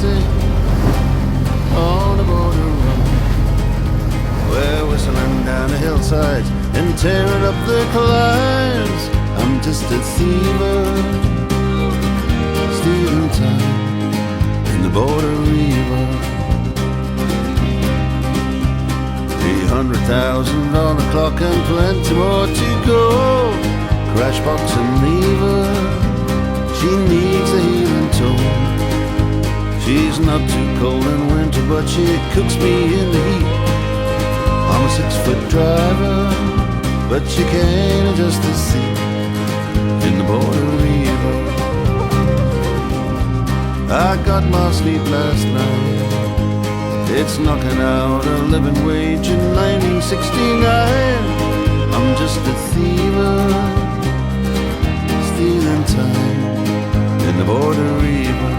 sing on the border road. We're whistling down the hillsides and tearing up the climbs. I'm just a thiever, stealing time in the border river. 300,000 on the clock and plenty more to go. Crash box and leave her, she needs a healing tool. She's not too cold in winter, but she cooks me in the heat. I'm a 6-foot driver, but she can't adjust the seat in the border river. I got my sleep last night. It's knocking out a living wage in 1969. I'm just a thiever, stealing time in the border river.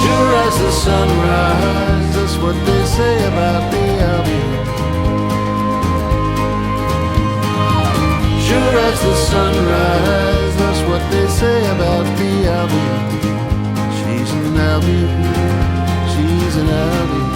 Sure as the sunrise, that's what they say about the Albion. Sure as the sunrise, that's what they say about the Albion. She's an Albion, she's an Albion.